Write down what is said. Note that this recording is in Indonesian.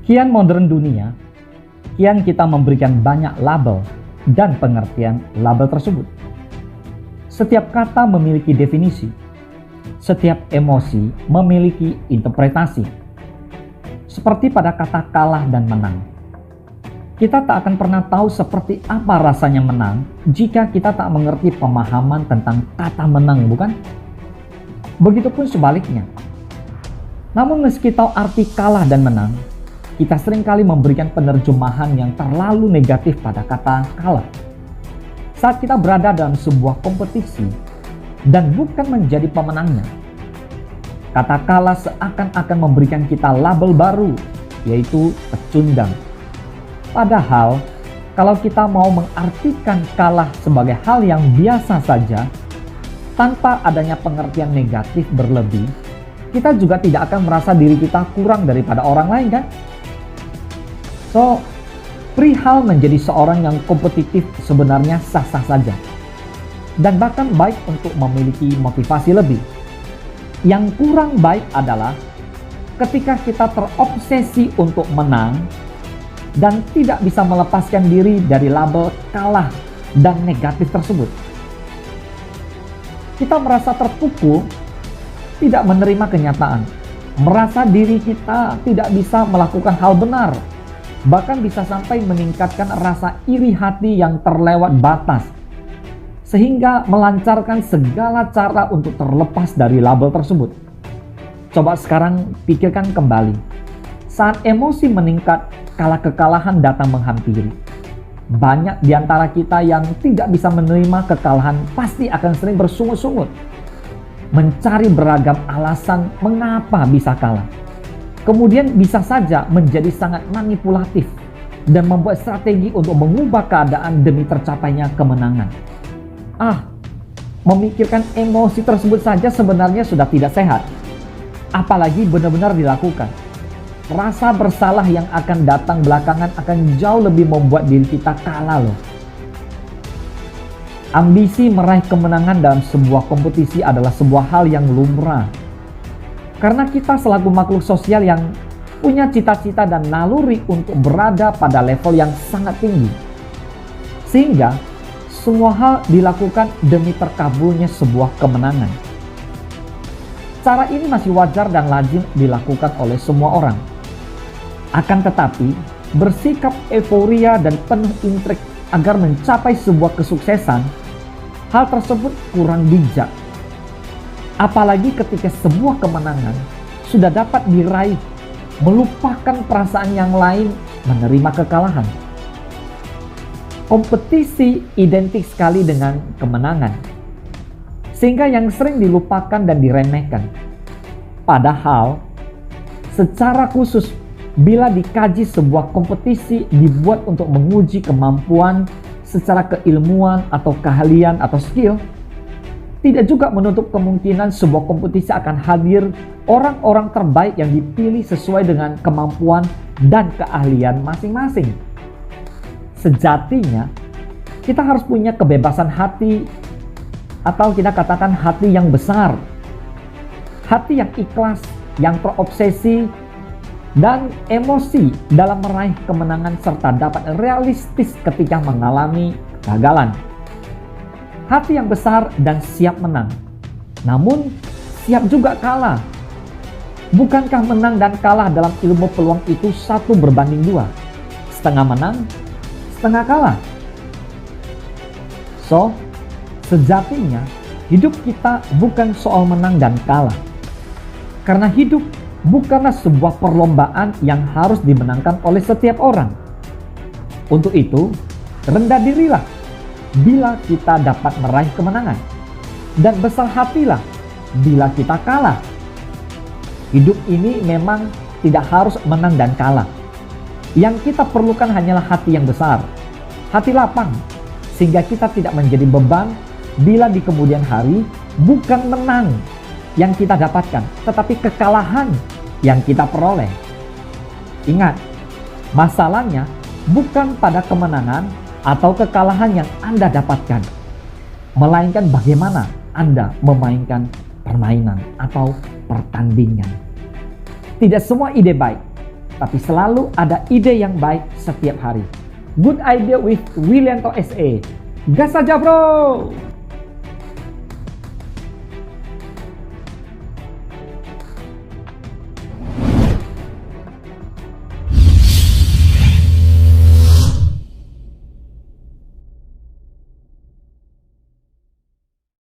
Kian modern dunia, kian kita memberikan banyak label dan pengertian label tersebut. Setiap kata memiliki definisi, setiap emosi memiliki interpretasi. Seperti pada kata kalah dan menang. Kita tak akan pernah tahu seperti apa rasanya menang jika kita tak mengerti pemahaman tentang kata menang, bukan? Begitupun sebaliknya. Namun meski tahu arti kalah dan menang, kita seringkali memberikan penerjemahan yang terlalu negatif pada kata kalah. Saat kita berada dalam sebuah kompetisi dan bukan menjadi pemenangnya, kata kalah seakan-akan memberikan kita label baru, yaitu pecundang. Padahal, kalau kita mau mengartikan kalah sebagai hal yang biasa saja, tanpa adanya pengertian negatif berlebih, kita juga tidak akan merasa diri kita kurang daripada orang lain, kan? So, perihal menjadi seorang yang kompetitif sebenarnya sah-sah saja. Dan bahkan baik untuk memiliki motivasi lebih. Yang kurang baik adalah ketika kita terobsesi untuk menang dan tidak bisa melepaskan diri dari label kalah dan negatif tersebut. Kita merasa terpukul, tidak menerima kenyataan, merasa diri kita tidak bisa melakukan hal benar, bahkan bisa sampai meningkatkan rasa iri hati yang terlewat batas, sehingga melancarkan segala cara untuk terlepas dari label tersebut. Coba sekarang pikirkan kembali, saat emosi meningkat kala kekalahan datang menghampiri. Banyak di antara kita yang tidak bisa menerima kekalahan pasti akan sering bersungut-sungut, mencari beragam alasan mengapa bisa kalah. Kemudian bisa saja menjadi sangat manipulatif dan membuat strategi untuk mengubah keadaan demi tercapainya kemenangan. Memikirkan emosi tersebut saja sebenarnya sudah tidak sehat. Apalagi benar-benar dilakukan. Rasa bersalah yang akan datang belakangan akan jauh lebih membuat diri kita kalah loh. Ambisi meraih kemenangan dalam sebuah kompetisi adalah sebuah hal yang lumrah. Karena kita selaku makhluk sosial yang punya cita-cita dan naluri untuk berada pada level yang sangat tinggi. Sehingga semua hal dilakukan demi terkabulnya sebuah kemenangan. Cara ini masih wajar dan lazim dilakukan oleh semua orang. Akan tetapi, bersikap euforia dan penuh intrik agar mencapai sebuah kesuksesan, hal tersebut kurang bijak. Apalagi ketika sebuah kemenangan sudah dapat diraih, melupakan perasaan yang lain, menerima kekalahan. Kompetisi identik sekali dengan kemenangan, sehingga yang sering dilupakan dan diremehkan. Padahal, secara khusus bila dikaji sebuah kompetisi dibuat untuk menguji kemampuan secara keilmuan atau keahlian atau skill, tidak juga menutup kemungkinan sebuah kompetisi akan hadir orang-orang terbaik yang dipilih sesuai dengan kemampuan dan keahlian masing-masing. Sejatinya, kita harus punya kebebasan hati, atau kita katakan hati yang besar, hati yang ikhlas, yang terobsesi, dan emosi dalam meraih kemenangan serta dapat realistis ketika mengalami kegagalan. Hati yang besar dan siap menang, namun siap juga kalah. Bukankah menang dan kalah dalam ilmu peluang itu 1:2? Setengah menang, setengah kalah. So, sejatinya hidup kita bukan soal menang dan kalah. Karena hidup bukanlah sebuah perlombaan yang harus dimenangkan oleh setiap orang. Untuk itu, rendah dirilah bila kita dapat meraih kemenangan, dan besar hatilah bila kita kalah. Hidup ini memang tidak harus menang dan kalah. Yang kita perlukan hanyalah hati yang besar, hati lapang, sehingga kita tidak menjadi beban bila di kemudian hari bukan menang yang kita dapatkan, tetapi kekalahan yang kita peroleh. Ingat, masalahnya bukan pada kemenangan atau kekalahan yang Anda dapatkan, melainkan bagaimana Anda memainkan permainan atau pertandingan. Tidak semua ide baik, tapi selalu ada ide yang baik setiap hari. Good idea with Willianto SE. Gas saja bro!